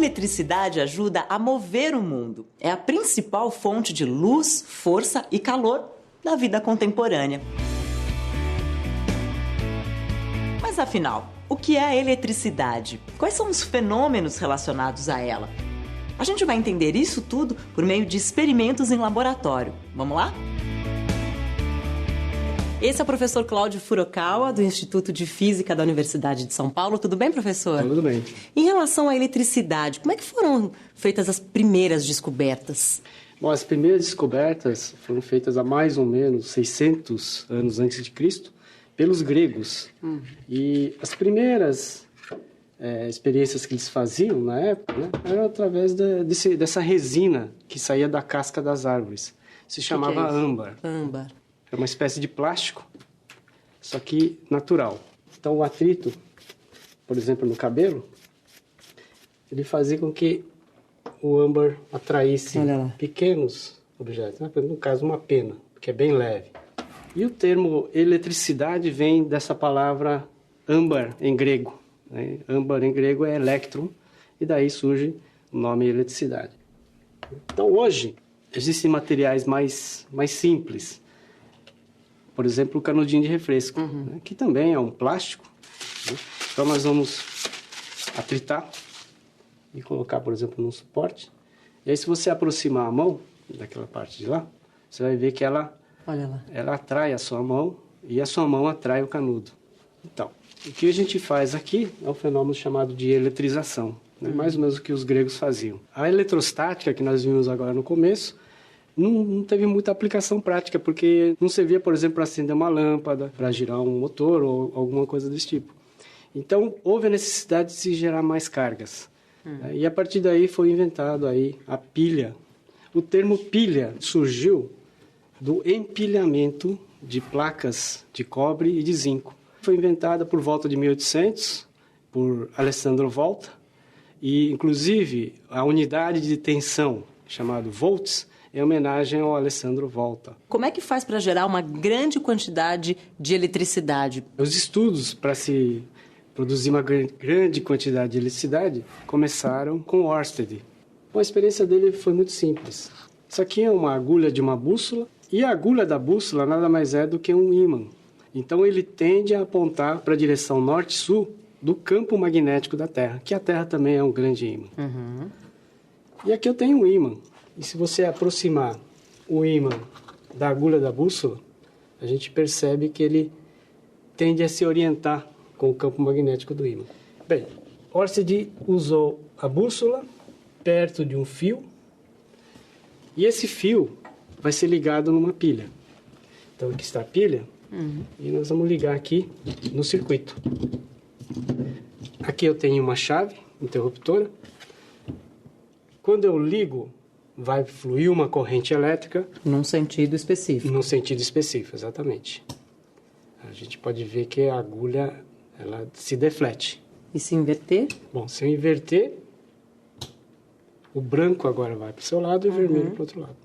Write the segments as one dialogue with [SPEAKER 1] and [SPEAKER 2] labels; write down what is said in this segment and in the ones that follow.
[SPEAKER 1] eletricidade ajuda a mover o mundo. É a principal fonte de luz, força e calor da vida contemporânea. Mas afinal, o que é a eletricidade? Quais são os fenômenos relacionados a ela? A gente vai entender isso tudo por meio de experimentos em laboratório. Vamos lá? Esse é o professor Cláudio Furukawa, do Instituto de Física da Universidade de São Paulo. Tudo bem, professor?
[SPEAKER 2] Tudo bem.
[SPEAKER 1] Em relação à eletricidade, como é que foram feitas as primeiras descobertas?
[SPEAKER 2] Bom, as primeiras descobertas foram feitas há mais ou menos 600 anos antes de Cristo pelos gregos. E as primeiras experiências que eles faziam na época, né, eram através dessa resina que saía da casca das árvores. Se chamava âmbar.
[SPEAKER 1] Âmbar.
[SPEAKER 2] É uma espécie de plástico, só que natural. Então, o atrito, por exemplo, no cabelo, ele fazia com que o âmbar atraísse pequenos objetos, né? No caso, uma pena, que é bem leve. E o termo eletricidade vem dessa palavra âmbar em grego, né? Âmbar em grego é elétron, e daí surge o nome eletricidade. Então, hoje, existem materiais mais simples. Por exemplo, o canudinho de refresco, né, que também é um plástico. Né? Então, nós vamos atritar e colocar, por exemplo, num suporte. E aí, se você aproximar a mão daquela parte de lá, você vai ver que ela atrai a sua mão e a sua mão atrai o canudo. Então, o que a gente faz aqui é um fenômeno chamado de eletrização, né? Mais ou menos o que os gregos faziam. A eletrostática, que nós vimos agora no começo, não teve muita aplicação prática, porque não servia, por exemplo, para acender uma lâmpada, para girar um motor ou alguma coisa desse tipo. Então, houve a necessidade de se gerar mais cargas. E a partir daí foi inventado aí a pilha. O termo pilha surgiu do empilhamento de placas de cobre e de zinco. Foi inventada por volta de 1800 por Alessandro Volta, e inclusive a unidade de tensão, chamada volts, em homenagem ao Alessandro Volta.
[SPEAKER 1] Como é que faz para gerar uma grande quantidade de eletricidade?
[SPEAKER 2] Os estudos para se produzir uma grande quantidade de eletricidade começaram com Ørsted. Bom, a experiência dele foi muito simples. Isso aqui é uma agulha de uma bússola, e a agulha da bússola nada mais é do que um ímã. Então ele tende a apontar para a direção norte-sul do campo magnético da Terra, que a Terra também é um grande ímã. E aqui eu tenho um ímã. E se você aproximar o ímã da agulha da bússola, a gente percebe que ele tende a se orientar com o campo magnético do ímã. Bem, Ørsted usou a bússola perto de um fio, e esse fio vai ser ligado numa pilha. Então aqui está a pilha, e nós vamos ligar aqui no circuito. Aqui eu tenho uma chave interruptora. Quando eu ligo, vai fluir uma corrente elétrica.
[SPEAKER 1] Num sentido específico.
[SPEAKER 2] Num sentido específico, exatamente. A gente pode ver que a agulha ela se deflete.
[SPEAKER 1] E se inverter?
[SPEAKER 2] Bom, se eu inverter, o branco agora vai para o seu lado e o vermelho para o outro lado.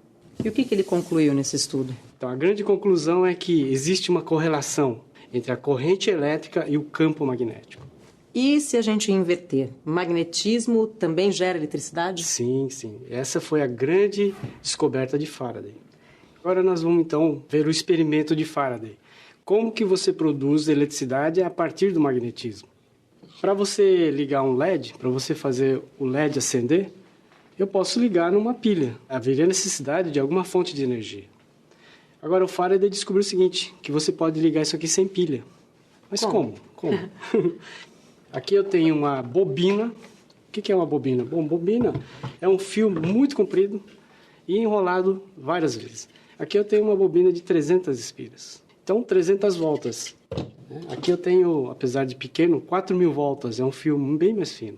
[SPEAKER 1] E o que ele concluiu nesse estudo?
[SPEAKER 2] Então, a grande conclusão é que existe uma correlação entre a corrente elétrica e o campo magnético.
[SPEAKER 1] E se a gente inverter? Magnetismo também gera eletricidade?
[SPEAKER 2] Sim, sim. Essa foi a grande descoberta de Faraday. Agora nós vamos, então, ver o experimento de Faraday. Como que você produz eletricidade a partir do magnetismo? Para você ligar um LED, para você fazer o LED acender, eu posso ligar numa pilha. Haveria necessidade de alguma fonte de energia. Agora, o Faraday descobriu o seguinte, que você pode ligar isso aqui sem pilha. Mas como? Aqui eu tenho uma bobina. O que é uma bobina? Bom, bobina é um fio muito comprido e enrolado várias vezes. Aqui eu tenho uma bobina de 300 espiras. Então, 300 voltas. Aqui eu tenho, apesar de pequeno, 4.000 voltas. É um fio bem mais fino.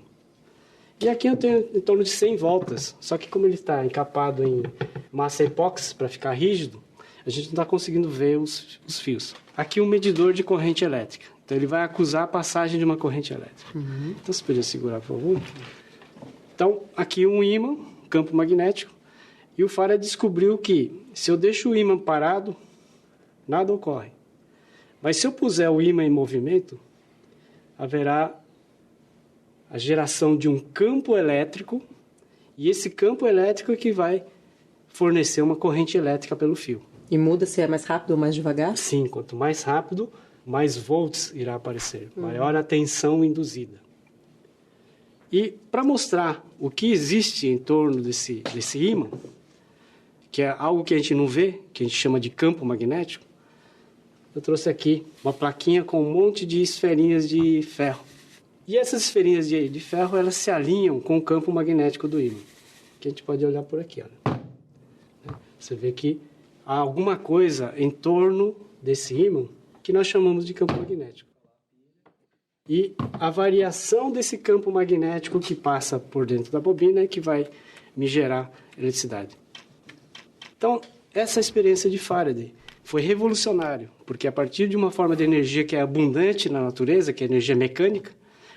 [SPEAKER 2] E aqui eu tenho em torno de 100 voltas. Só que como ele está encapado em massa epóxi para ficar rígido, a gente não está conseguindo ver os fios. Aqui um medidor de corrente elétrica. Então ele vai acusar a passagem de uma corrente elétrica. Então você podia segurar, por favor? Então aqui um ímã, campo magnético. E o Faraday descobriu que se eu deixo o ímã parado, nada ocorre. Mas se eu puser o ímã em movimento, haverá a geração de um campo elétrico, e esse campo elétrico é que vai fornecer uma corrente elétrica pelo fio.
[SPEAKER 1] E muda se é mais rápido ou mais devagar?
[SPEAKER 2] Sim, quanto mais rápido, mais volts irá aparecer, maior a tensão induzida. E para mostrar o que existe em torno desse ímã, que é algo que a gente não vê, que a gente chama de campo magnético, eu trouxe aqui uma plaquinha com um monte de esferinhas de ferro. E essas esferinhas de ferro, elas se alinham com o campo magnético do ímã, que a gente pode olhar por aqui. Olha. Você vê que há alguma coisa em torno desse ímã que nós chamamos de campo magnético. E a variação desse campo magnético que passa por dentro da bobina é que vai me gerar eletricidade. Então, essa experiência de Faraday foi revolucionária, porque a partir de uma forma de energia que é abundante na natureza, que é a energia mecânica,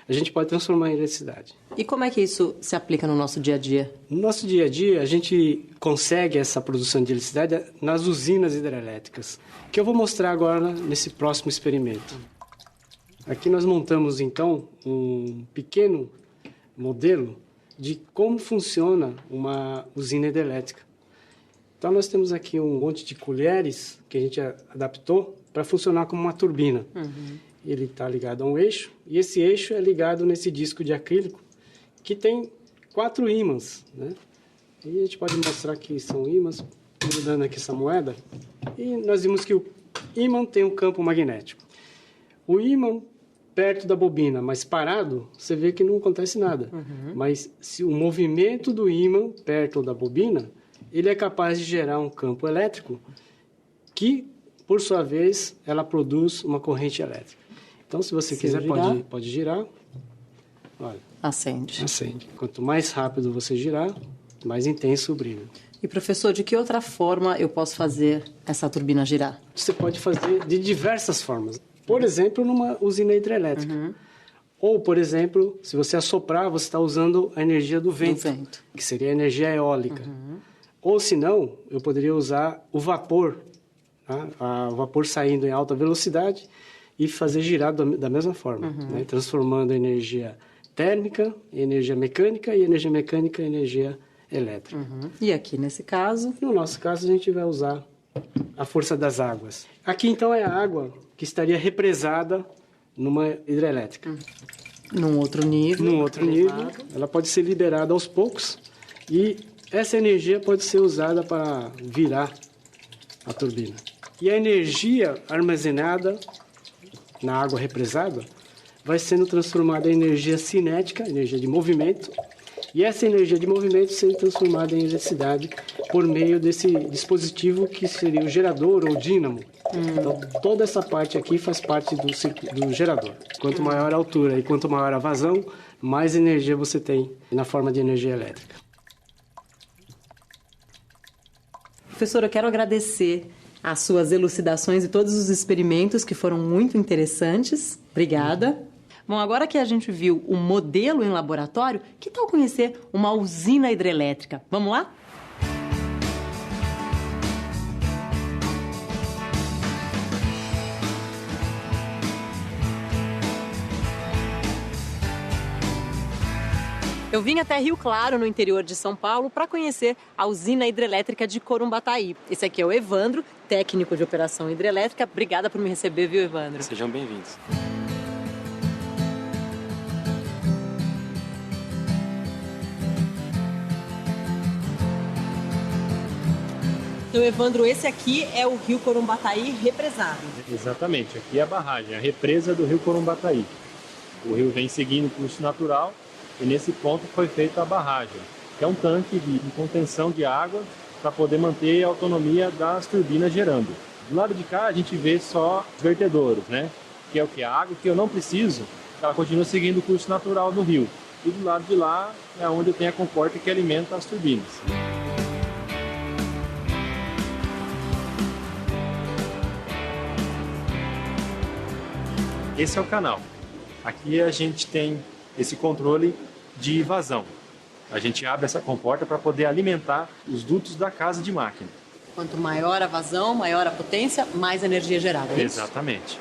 [SPEAKER 2] a gente pode transformar em eletricidade.
[SPEAKER 1] E como é que isso se aplica no nosso dia a dia?
[SPEAKER 2] No nosso dia a dia, a gente consegue essa produção de eletricidade nas usinas hidrelétricas, que eu vou mostrar agora nesse próximo experimento. Aqui nós montamos, então, um pequeno modelo de como funciona uma usina hidrelétrica. Então, nós temos aqui um monte de colheres que a gente adaptou para funcionar como uma turbina. Ele está ligado a um eixo, e esse eixo é ligado nesse disco de acrílico, que tem 4 ímãs, né? E a gente pode mostrar que são ímãs, mudando aqui essa moeda, e nós vimos que o ímã tem um campo magnético. O ímã perto da bobina, mas parado, você vê que não acontece nada. Mas se o movimento do ímã perto da bobina, ele é capaz de gerar um campo elétrico que, por sua vez, ela produz uma corrente elétrica. Então, se você quiser, pode girar. Olha.
[SPEAKER 1] Acende.
[SPEAKER 2] Acende. Quanto mais rápido você girar, mais intenso o brilho.
[SPEAKER 1] E, professor, de que outra forma eu posso fazer essa turbina girar?
[SPEAKER 2] Você pode fazer de diversas formas. Por exemplo, numa usina hidrelétrica. Ou, por exemplo, se você assoprar, você está usando a energia do vento, que seria a energia eólica. Ou, se não, eu poderia usar o vapor, tá? O vapor saindo em alta velocidade e fazer girar da mesma forma, né? Transformando a energia térmica em energia mecânica e energia mecânica em energia elétrica.
[SPEAKER 1] E aqui, nesse caso?
[SPEAKER 2] No nosso caso, a gente vai usar a força das águas. Aqui, então, é a água que estaria represada numa hidrelétrica.
[SPEAKER 1] Num outro nível.
[SPEAKER 2] Num outro nível. Ela pode ser liberada aos poucos e essa energia pode ser usada para virar a turbina. E a energia armazenada na água represada vai sendo transformada em energia cinética, energia de movimento, e essa energia de movimento sendo transformada em eletricidade por meio desse dispositivo que seria o gerador ou dínamo. Então, toda essa parte aqui faz parte do gerador. Quanto maior a altura e quanto maior a vazão, mais energia você tem na forma de energia elétrica.
[SPEAKER 1] Professor, eu quero agradecer as suas elucidações e todos os experimentos que foram muito interessantes. Obrigada. Bom, agora que a gente viu o modelo em laboratório, que tal conhecer uma usina hidrelétrica? Vamos lá? Eu vim até Rio Claro, no interior de São Paulo, para conhecer a usina hidrelétrica de Corumbataí. Esse aqui é o Evandro, técnico de operação hidrelétrica. Obrigada por me receber, viu, Evandro?
[SPEAKER 3] Sejam bem-vindos.
[SPEAKER 1] Então, Evandro, esse aqui é o Rio Corumbataí represado.
[SPEAKER 3] Exatamente, aqui é a barragem, a represa do Rio Corumbataí. O rio vem seguindo o curso natural e nesse ponto foi feita a barragem, que é um tanque de contenção de água para poder manter a autonomia das turbinas gerando. Do lado de cá a gente vê só os vertedouros, né? Que é o que? A água que eu não preciso, ela continua seguindo o curso natural do rio. E do lado de lá é onde tem a comporta que alimenta as turbinas. Esse é o canal. Aqui a gente tem esse controle de vazão. A gente abre essa comporta para poder alimentar os dutos da casa de máquina.
[SPEAKER 1] Quanto maior a vazão, maior a potência, mais energia gerada. É isso?
[SPEAKER 3] Exatamente.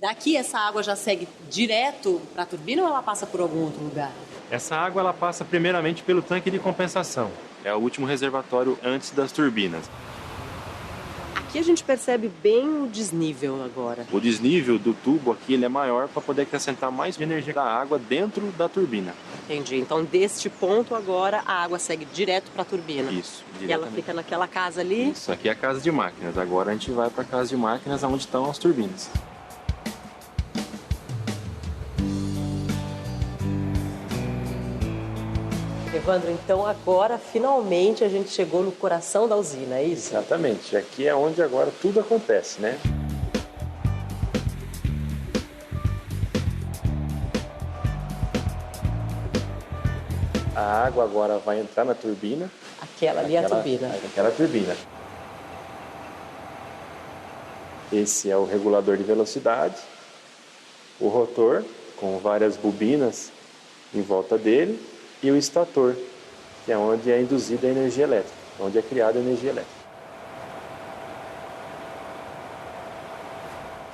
[SPEAKER 1] Daqui essa água já segue direto para a turbina ou ela passa por algum outro lugar?
[SPEAKER 3] Essa água ela passa primeiramente pelo tanque de compensação. É o último reservatório antes das turbinas.
[SPEAKER 1] Aqui a gente percebe bem o desnível agora.
[SPEAKER 3] O desnível do tubo aqui ele é maior para poder acrescentar mais energia da água dentro da turbina.
[SPEAKER 1] Entendi. Então, deste ponto agora, a água segue direto para a turbina.
[SPEAKER 3] Isso,
[SPEAKER 1] E ela
[SPEAKER 3] diretamente.
[SPEAKER 1] fica naquela casa ali?
[SPEAKER 3] Isso aqui é a casa de máquinas. Agora a gente vai para a casa de máquinas onde estão as turbinas.
[SPEAKER 1] Evandro, então agora finalmente a gente chegou no coração da usina, é isso?
[SPEAKER 3] Exatamente. Aqui é onde agora tudo acontece, né? A água agora vai entrar na turbina.
[SPEAKER 1] Aquela ali é a turbina.
[SPEAKER 3] Aquela turbina. Esse é o regulador de velocidade. O rotor, com várias bobinas em volta dele. E o estator, que é onde é induzida a energia elétrica, onde é criada a energia elétrica.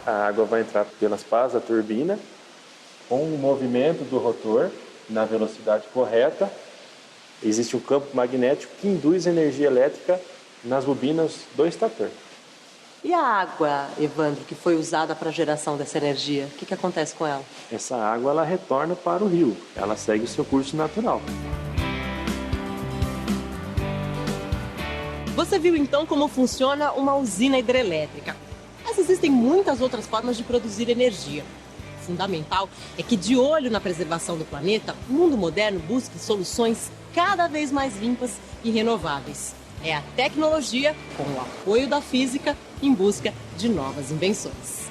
[SPEAKER 3] A água vai entrar pelas pás da turbina, com o movimento do rotor na velocidade correta. Existe um campo magnético que induz a energia elétrica nas bobinas do estator.
[SPEAKER 1] E a água, Evandro, que foi usada para a geração dessa energia, o que acontece com ela?
[SPEAKER 3] Essa água ela retorna para o rio, ela segue o seu curso natural.
[SPEAKER 1] Você viu então como funciona uma usina hidrelétrica. Mas existem muitas outras formas de produzir energia. O fundamental é que, de olho na preservação do planeta, o mundo moderno busque soluções cada vez mais limpas e renováveis. É a tecnologia, com o apoio da física, em busca de novas invenções.